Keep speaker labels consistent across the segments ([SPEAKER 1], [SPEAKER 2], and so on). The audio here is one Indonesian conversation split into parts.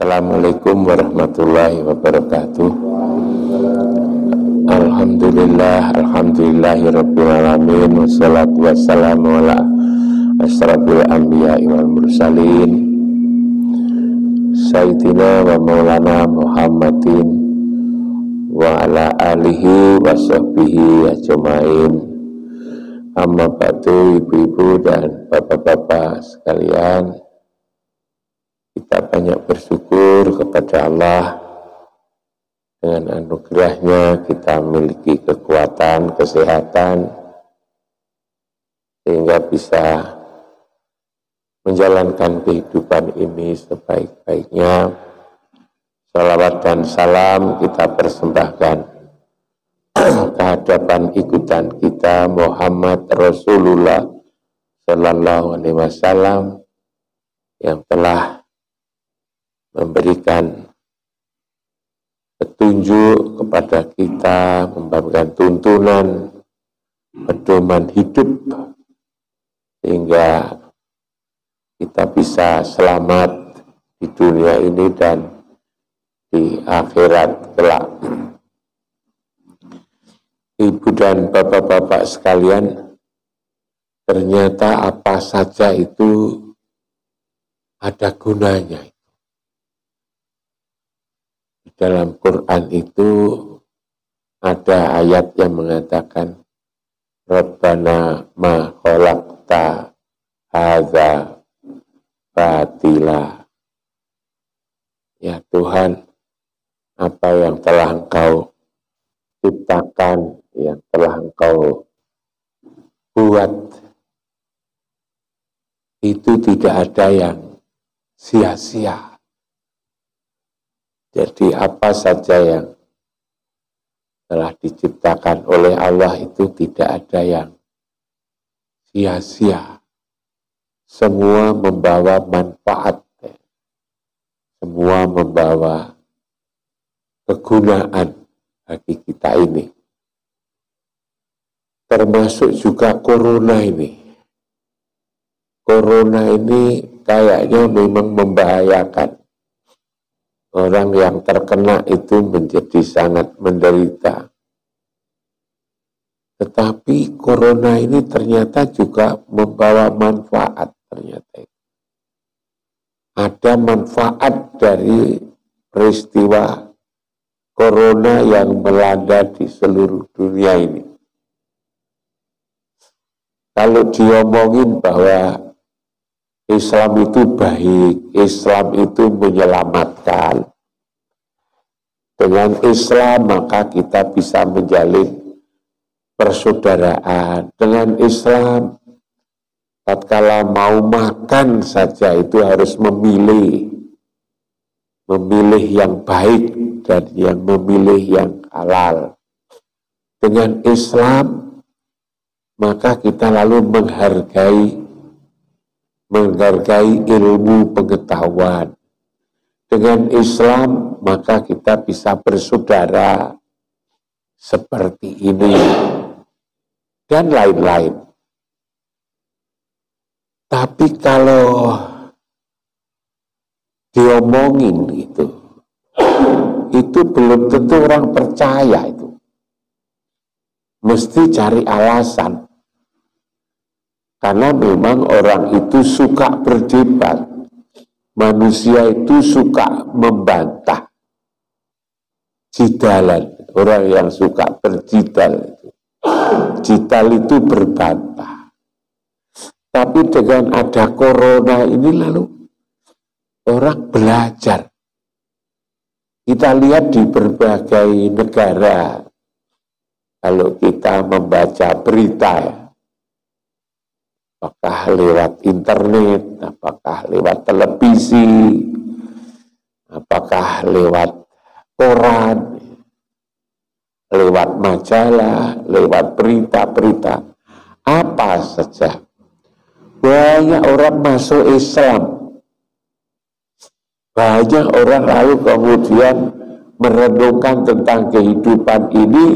[SPEAKER 1] Assalamualaikum warahmatullahi wabarakatuh. Alhamdulillahirabbil alamin, wassalatu wassalamu ala asyrafil anbiya'i wal mursalin sayyidina wa maulana Muhammadin wa ala alihi wa sahbihi ajmain. Amma ba'du, ibu-ibu dan bapak-bapak sekalian, kita banyak bersyukur kepada Allah. Dengan anugerahnya kita memiliki kekuatan, kesehatan, sehingga bisa menjalankan kehidupan ini sebaik-baiknya. Salawat dan salam kita persembahkan kehadapan ikutan kita Muhammad Rasulullah Sallallahu Alaihi Wasallam yang telah memberikan petunjuk kepada kita, memberikan tuntunan, pedoman hidup, sehingga kita bisa selamat di dunia ini dan di akhirat kelak. Ibu dan bapak-bapak sekalian, ternyata apa saja itu ada gunanya. Di dalam Quran itu ada ayat yang mengatakan Rabbana ma khalaqta hadza batila. Ya Tuhan, apa yang telah Engkau ciptakan, yang telah Engkau buat, itu tidak ada yang sia-sia. Jadi apa saja yang telah diciptakan oleh Allah itu tidak ada yang sia-sia. Semua membawa manfaat, semua membawa kegunaan bagi kita ini. Termasuk juga corona ini. Corona ini kayaknya memang membahayakan. Orang yang terkena itu menjadi sangat menderita. Tetapi corona ini ternyata juga membawa manfaat. Ternyata ada manfaat dari peristiwa corona yang melanda di seluruh dunia ini. Kalau diomongin bahwa Islam itu baik, Islam itu menyelamatkan. Dengan Islam maka kita bisa menjalin persaudaraan. Dengan Islam, tatkala mau makan saja itu harus memilih yang baik dan yang memilih yang halal. Dengan Islam maka kita lalu menghargai ilmu pengetahuan. Dengan Islam maka kita bisa bersaudara seperti ini dan lain-lain. Tapi kalau diomongin itu belum tentu orang percaya itu. Mesti cari alasan. Karena memang orang itu suka berdebat. Manusia itu suka membantah. Jidalan. Orang yang suka berjidal itu. Jidal itu berbantah. Tapi dengan ada corona ini lalu orang belajar. Kita lihat di berbagai negara. Kalau kita membaca berita ya. Apakah lewat internet, apakah lewat televisi, apakah lewat koran, lewat majalah, lewat berita-berita, apa saja. Banyak orang masuk Islam. Banyak orang lalu kemudian merenungkan tentang kehidupan ini,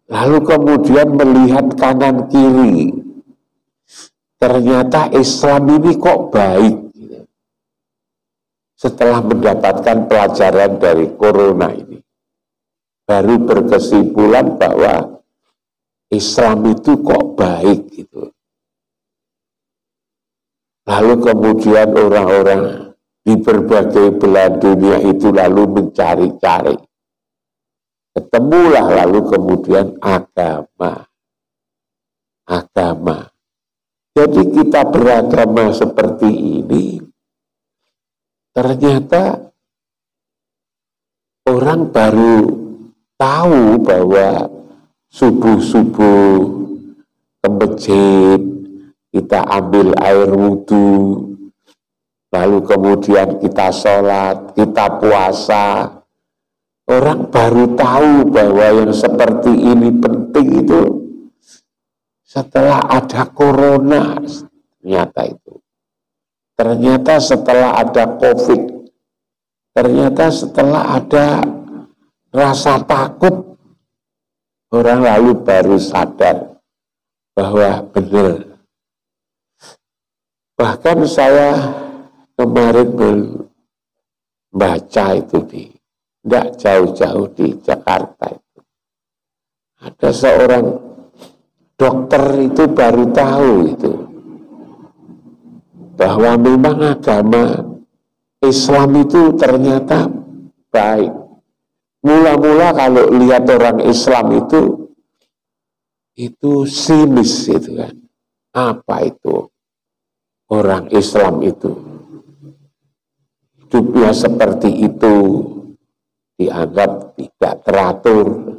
[SPEAKER 1] lalu kemudian melihat kanan kiri. Ternyata Islam ini kok baik. setelah mendapatkan pelajaran dari corona ini, baru berkesimpulan bahwa Islam itu kok baik gitu. Lalu kemudian orang-orang di berbagai belahan dunia itu lalu mencari-cari. Ketemulah lalu kemudian agama. Jadi kita beragama seperti ini, ternyata orang baru tahu bahwa subuh-subuh ke masjid, kita ambil air wudhu, lalu kemudian kita sholat, kita puasa. Orang baru tahu bahwa yang seperti ini penting itu setelah ada corona, ternyata setelah ada COVID, ternyata setelah ada rasa takut, orang lalu baru sadar bahwa benar. Bahkan saya kemarin membaca itu tidak jauh-jauh di Jakarta itu. Ada seorang dokter itu baru tahu itu bahwa memang agama Islam itu ternyata baik. Mula-mula kalau lihat orang Islam itu sinis itu kan. Apa itu? Orang Islam itu hidupnya seperti itu, dianggap tidak teratur,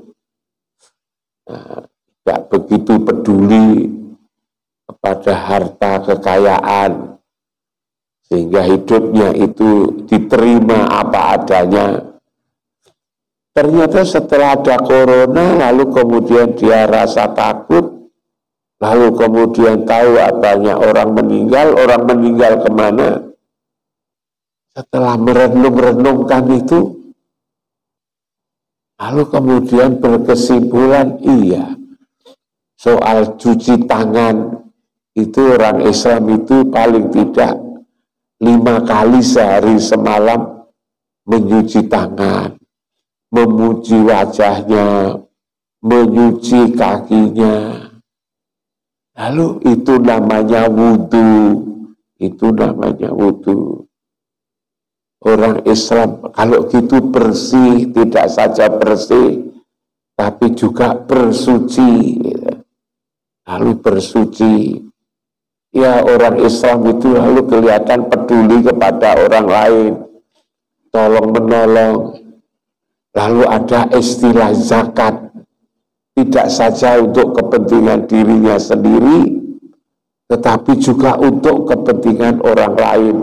[SPEAKER 1] tidak begitu peduli kepada harta kekayaan, sehingga hidupnya itu diterima apa adanya. Ternyata setelah ada corona, lalu kemudian dia rasa takut, lalu kemudian tahu banyak orang meninggal kemana. Setelah merenung-renungkan itu, lalu kemudian berkesimpulan, iya, soal cuci tangan itu orang Islam itu paling tidak 5 kali sehari semalam menyuci tangan, memuji wajahnya, menyuci kakinya. Lalu itu namanya wudhu, Orang Islam kalau gitu bersih, tidak saja bersih, tapi juga bersuci. Lalu bersuci, ya orang Islam itu lalu kelihatan peduli kepada orang lain, tolong menolong. Lalu ada istilah zakat, tidak saja untuk kepentingan dirinya sendiri, tetapi juga untuk kepentingan orang lain,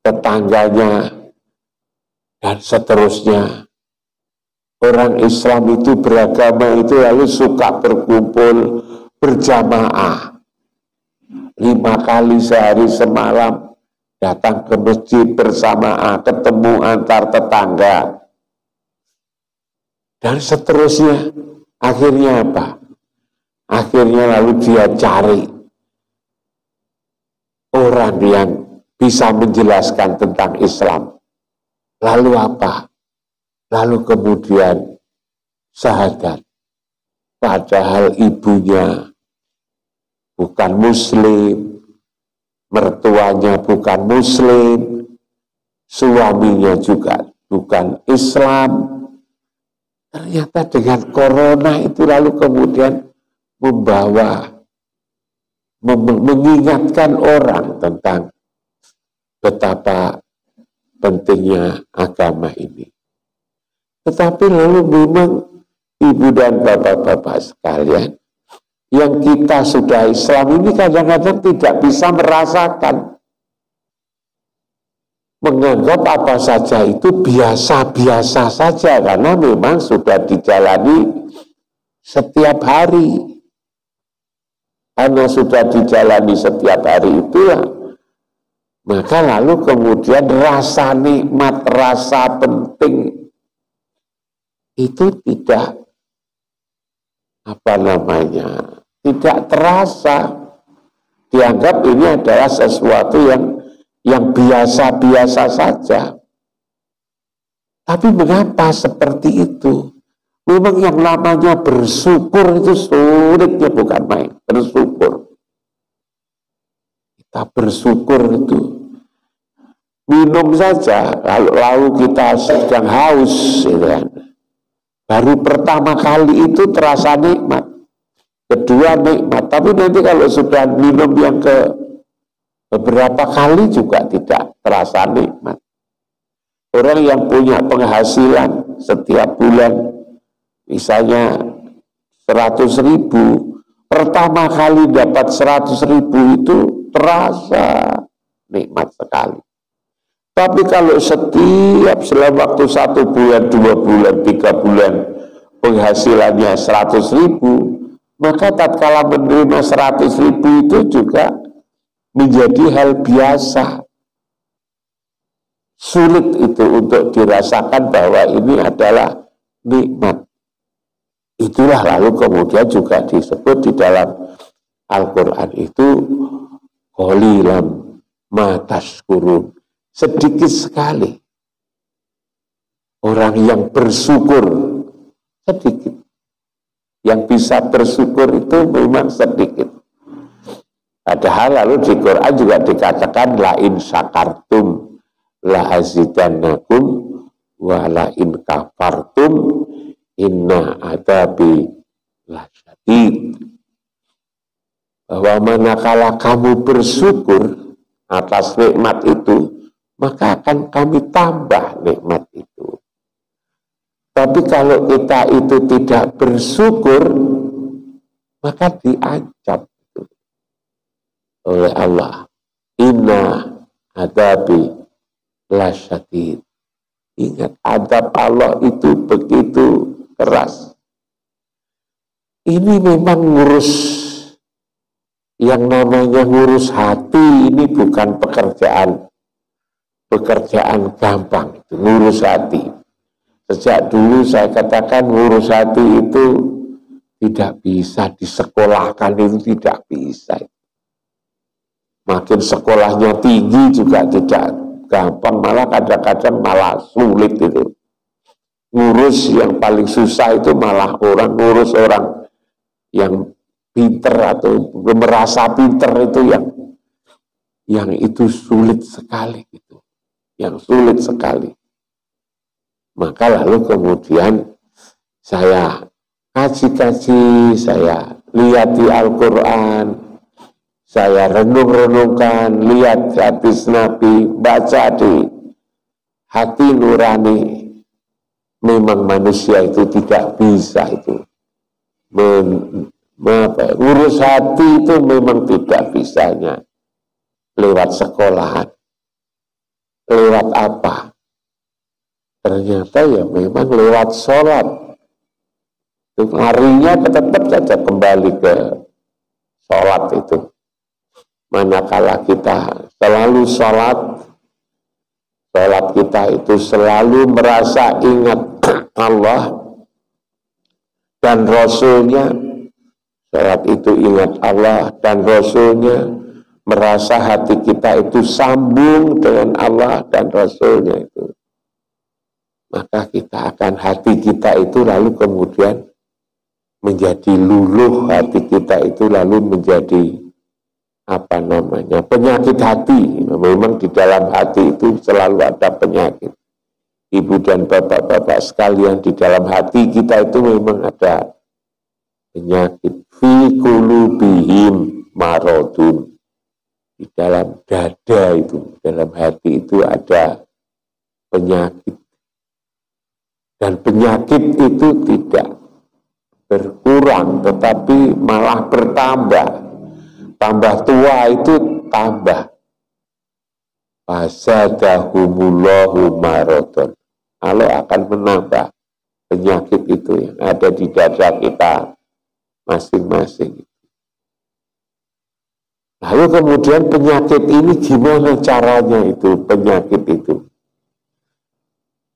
[SPEAKER 1] tetangganya, dan seterusnya. Orang Islam itu beragama itu lalu suka berkumpul berjamaah. 5 kali sehari semalam datang ke masjid bersamaan, ketemu antar tetangga. Dan seterusnya. Akhirnya apa? Akhirnya lalu dia cari orang yang bisa menjelaskan tentang Islam. Lalu apa? Lalu kemudian syahadat. Padahal ibunya bukan Muslim, mertuanya bukan Muslim, suaminya juga bukan Islam. Ternyata dengan corona itu lalu kemudian mengingatkan orang tentang betapa pentingnya agama ini. Tetapi lalu memang ibu dan bapak-bapak sekalian, yang kita sudah Islam ini kadang-kadang tidak bisa merasakan, menganggap apa saja itu biasa-biasa saja, karena memang sudah dijalani setiap hari. Karena sudah dijalani setiap hari itulah, maka lalu kemudian rasa nikmat, rasa penting itu tidak tidak terasa. Dianggap ini adalah sesuatu yang yang biasa-biasa saja. Tapi mengapa seperti itu? Memang yang namanya bersyukur itu sulitnya bukan main. Bersyukur. Kita bersyukur itu minum saja, lalu kita sedang haus, gitu kan. Baru pertama kali itu terasa nikmat, kedua nikmat, tapi nanti kalau sudah minum yang ke beberapa kali juga tidak terasa nikmat. Orang yang punya penghasilan setiap bulan, misalnya 100.000, pertama kali dapat 100.000 itu terasa nikmat sekali. Tapi kalau setiap selang waktu 1 bulan, 2 bulan, 3 bulan penghasilannya 100.000, maka tatkala menerima 100.000 itu juga menjadi hal biasa. Sulit itu untuk dirasakan bahwa ini adalah nikmat. Itulah lalu kemudian juga disebut di dalam Al-Quran itu qalilan ma tashkurun. Sedikit sekali orang yang bersyukur, sedikit. Yang bisa bersyukur itu memang sedikit. Padahal lalu di Quran juga dikatakan la in syakartum la azidannakum wa la in kafartum inna adabi la syadid. Bahwa manakala kamu bersyukur atas nikmat itu, maka akan kami tambah nikmat itu. Tapi kalau kita itu tidak bersyukur, maka diancam oleh Allah. Inna adabi lasyadid. Ingat, adab Allah itu begitu keras. Ini memang ngurus, yang namanya ngurus hati ini bukan pekerjaan gampang, itu ngurus hati. Sejak dulu saya katakan ngurus hati itu tidak bisa disekolahkan, itu tidak bisa. Makin sekolahnya tinggi juga tidak gampang, malah kadang-kadang malah sulit itu. Ngurus yang paling susah itu malah ngurus orang yang pinter atau merasa pinter itu yang itu sulit sekali gitu. Yang sulit sekali. Maka lalu kemudian saya kaji-kaji, saya lihat di Al-Quran, saya renung-renungkan, lihat hadis Nabi, baca di hati nurani. Memang manusia itu tidak bisa itu ngurus hati itu memang tidak bisanya lewat sekolahan. Lewat apa? Ternyata ya memang lewat sholat. Harinya tetap saja kembali ke sholat itu. Manakala kita selalu sholat kita itu selalu merasa ingat Allah dan Rasulnya. Sholat itu ingat Allah dan Rasulnya, merasa hati kita itu sambung dengan Allah dan Rasulnya itu. Maka kita akan, hati kita itu lalu kemudian menjadi luluh, hati kita itu lalu menjadi penyakit hati. Memang di dalam hati itu selalu ada penyakit. Ibu dan bapak-bapak sekalian, di dalam hati kita itu memang ada penyakit. Fi qulubihim maradun. Di dalam dada itu, dalam hati itu ada penyakit. Dan penyakit itu tidak berkurang, tetapi malah bertambah. Tambah tua itu tambah. Fasadahumullahu maradun. Allah akan menambah penyakit itu yang ada di dada kita masing-masing. Lalu kemudian penyakit ini gimana caranya itu, penyakit itu?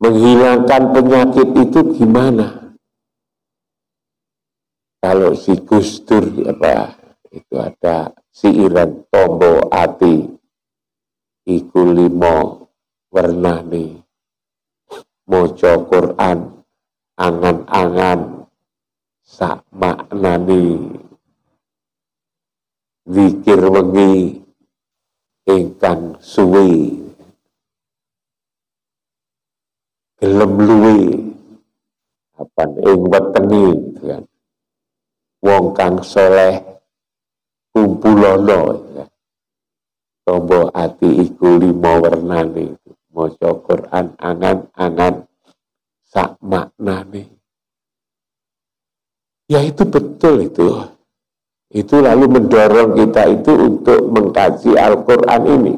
[SPEAKER 1] Menghilangkan penyakit itu gimana? Kalau si Gus Dur itu ada siiran tombo ati. iku 5 wernane, maca Quran angan-angan sak maknane, zikir wengi ingkang suwe, gelem luwe apan ing wetenge gitu kan. Wong kang soleh kumpulono gitu kan. Tombo ati iku 5 wernane, maca Quran angan-angan sak maknane. Ya itu betul itu. Itu lalu mendorong kita itu untuk mengkaji Al-Quran ini.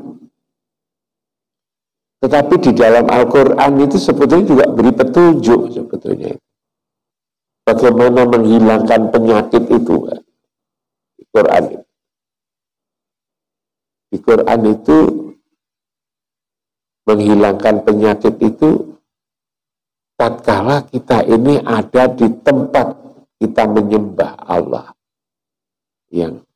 [SPEAKER 1] Tetapi di dalam Al-Quran itu sebetulnya juga beri petunjuk sebetulnya. Bagaimana menghilangkan penyakit itu. Di Quran itu. Di Quran itu menghilangkan penyakit itu tatkala kita ini ada di tempat kita menyembah Allah. Yang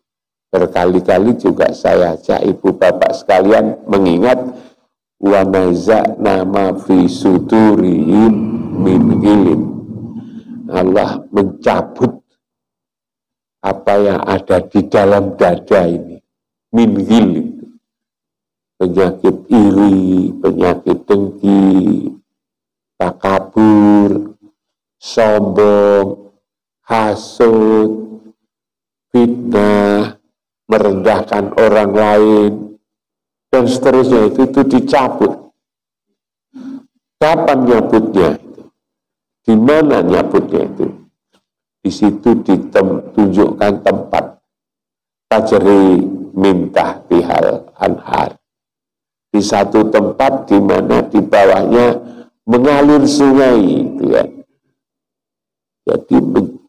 [SPEAKER 1] berkali-kali juga saya ajak ibu bapak sekalian mengingat wa naza'na ma fi sudurihim min ghillin. Allah mencabut apa yang ada di dalam dada ini, min ghillin. Penyakit iri, penyakit dengki, takabur, sombong, hasud, fitnah, merendahkan orang lain, dan seterusnya itu dicabut. Kapan nyabutnya itu? Di mana nyabutnya itu? Di situ ditunjukkan tempat tajri mintah tihal anhar. Di satu tempat di mana di bawahnya mengalir sungai, itu ya. Jadi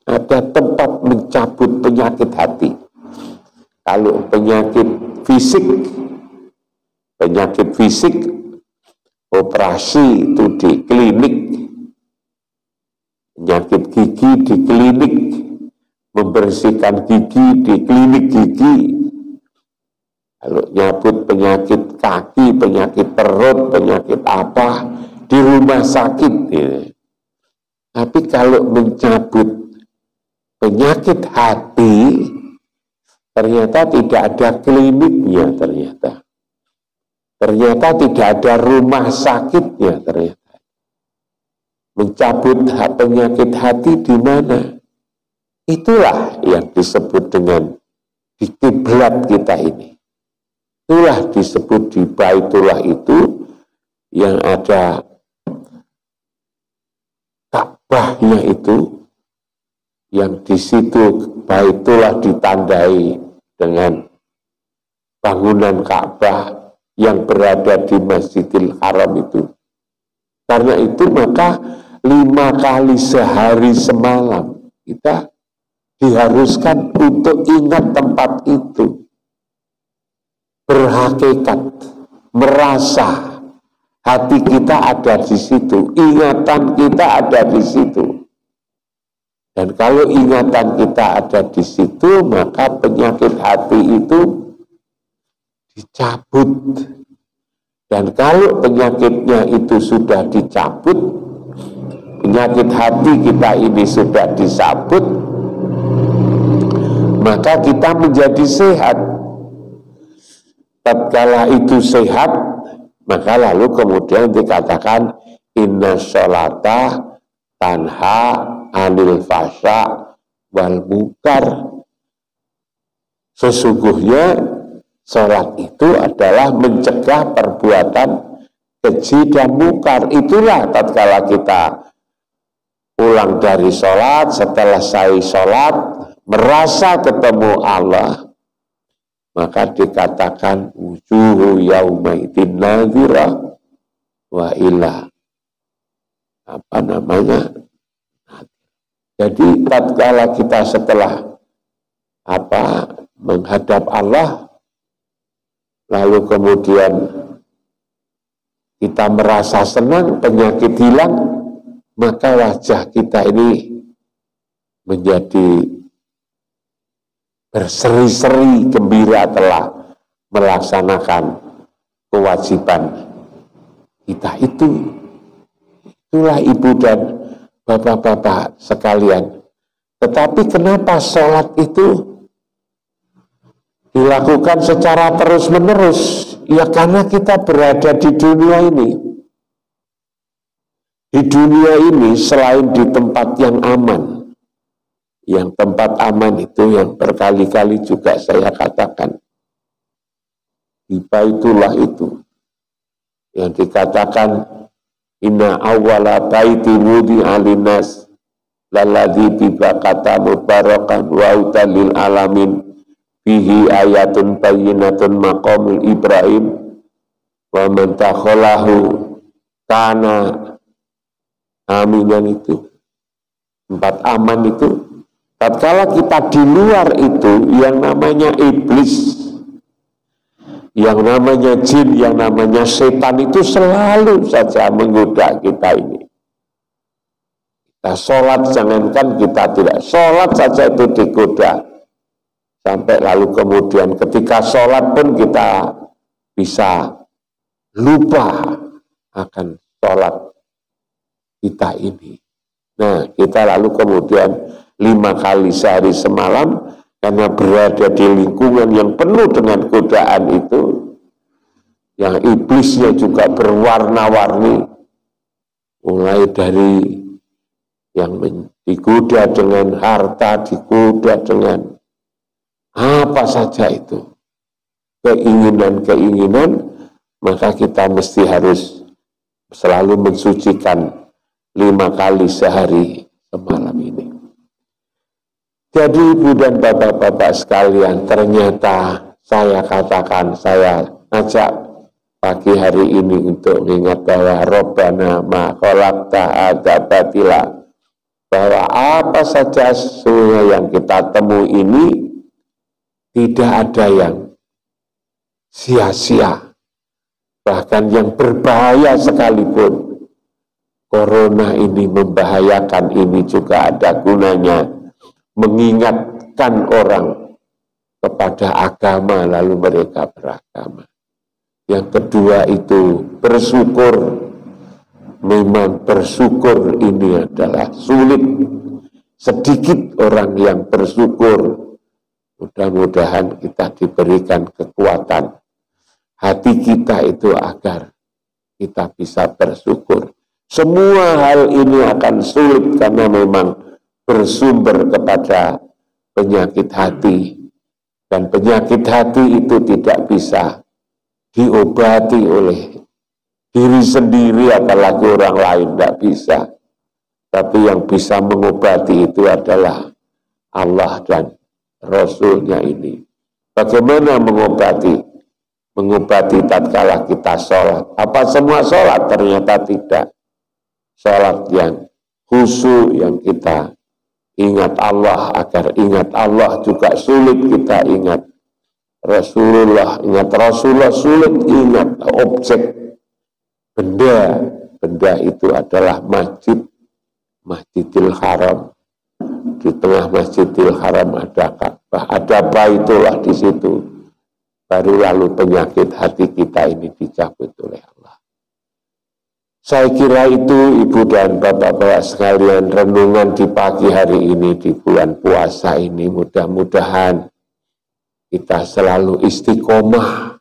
[SPEAKER 1] ada tempat mencabut penyakit hati. Kalau penyakit fisik operasi itu di klinik, penyakit gigi di klinik, membersihkan gigi di klinik gigi. Kalau nyabut penyakit kaki, penyakit perut, penyakit apa di rumah sakit. Ya. Tapi kalau mencabut penyakit hati, ternyata tidak ada kliniknya ternyata. Ternyata tidak ada rumah sakitnya ternyata. Mencabut penyakit hati di mana? Itulah yang disebut dengan di kiblat kita ini. Itulah disebut di Baitullah itu yang ada Ka'bahnya itu, yang di situ Baitullah ditandai dengan bangunan Ka'bah yang berada di Masjidil Haram itu. Karena itu maka 5 kali sehari semalam kita diharuskan untuk ingat tempat itu. Berhakikat, merasa hati kita ada di situ, ingatan kita ada di situ. Dan kalau ingatan kita ada di situ, maka penyakit hati itu dicabut. Dan kalau penyakitnya itu sudah dicabut, penyakit hati kita ini sudah dicabut, maka kita menjadi sehat. Tatkala itu sehat, maka lalu kemudian dikatakan inna sholata tanha anil fasya wal munkar. Sesungguhnya sholat itu adalah mencegah perbuatan keji dan mungkar. Itulah tatkala kita pulang dari sholat, setelah selesai sholat, merasa ketemu Allah, maka dikatakan wujuhu yaumaidin nadhirah wa ila jadi tatkala kita setelah menghadap Allah, lalu kemudian kita merasa senang, penyakit hilang, maka wajah kita ini menjadi berseri-seri gembira telah melaksanakan kewajiban kita itu. Itulah ibu dan bapak-bapak sekalian. Tetapi kenapa sholat itu dilakukan secara terus-menerus? Ya karena kita berada di dunia ini. Di dunia ini selain di tempat yang aman, yang tempat aman itu yang berkali-kali juga saya katakan, di Baitullah itu, yang dikatakan, inna awwala baiti wudi'a linnas lalladzi bi Bakkata mubarakan wa hudan lil alamin fihi ayatun bayyinatun maqamul Ibrahim wa man takhalahu kana aminan. Itu tempat aman itu. Tatkala kita di luar itu, yang namanya iblis, yang namanya jin, yang namanya setan itu selalu saja menggoda kita ini. Kita sholat, jangankan kita tidak sholat saja itu digoda. Sampai lalu kemudian ketika sholat pun kita bisa lupa akan sholat kita ini. Nah, kita lalu kemudian 5 kali sehari semalam, karena berada di lingkungan yang penuh dengan godaan itu, yang iblisnya juga berwarna-warni, mulai dari yang digoda dengan harta, digoda dengan apa saja itu, keinginan-keinginan, maka kita mesti harus selalu mensucikan 5 kali sehari semalam ini. Jadi ibu dan bapak-bapak sekalian, ternyata saya katakan, saya ajak pagi hari ini untuk mengingat bahwa Rabbana ma khalaqta hadza batila, bahwa apa saja sesungguhnya yang kita temui ini tidak ada yang sia-sia, bahkan yang berbahaya sekalipun. Corona ini membahayakan, ini juga ada gunanya mengingatkan orang kepada agama, lalu mereka beragama. Yang kedua itu bersyukur. Memang bersyukur ini adalah sulit. Sedikit orang yang bersyukur. Mudah-mudahan kita diberikan kekuatan hati kita itu agar kita bisa bersyukur. Semua hal ini akan sulit karena memang bersumber kepada penyakit hati. Dan penyakit hati itu tidak bisa diobati oleh diri sendiri, apalagi orang lain, tidak bisa. Tapi yang bisa mengobati itu adalah Allah dan Rasulnya ini. Bagaimana mengobati? Mengobati tatkala kita sholat. Apa semua sholat? Ternyata tidak. Sholat yang khusyuk, yang kita ingat Allah, agar ingat Allah juga sulit kita ingat Rasulullah. Ingat Rasulullah sulit ingat objek, benda. Benda itu adalah Masjidil Haram. Di tengah Masjidil Haram ada Ka'bah, ada Baitullah di situ. Baru lalu penyakit hati kita ini dicabut oleh Allah. Saya kira itu ibu dan bapak-bapak sekalian, renungan di pagi hari ini di bulan puasa ini. Mudah-mudahan kita selalu istiqomah,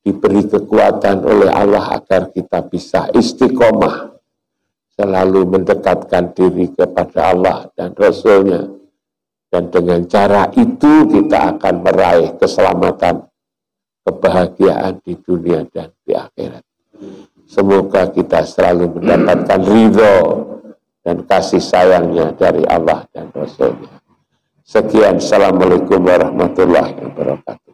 [SPEAKER 1] diberi kekuatan oleh Allah agar kita bisa istiqomah, selalu mendekatkan diri kepada Allah dan Rasulnya. Dan dengan cara itu kita akan meraih keselamatan, kebahagiaan di dunia dan di akhirat. Semoga kita selalu mendapatkan ridho dan kasih sayangnya dari Allah dan Rasulnya. Sekian, Assalamualaikum warahmatullahi wabarakatuh.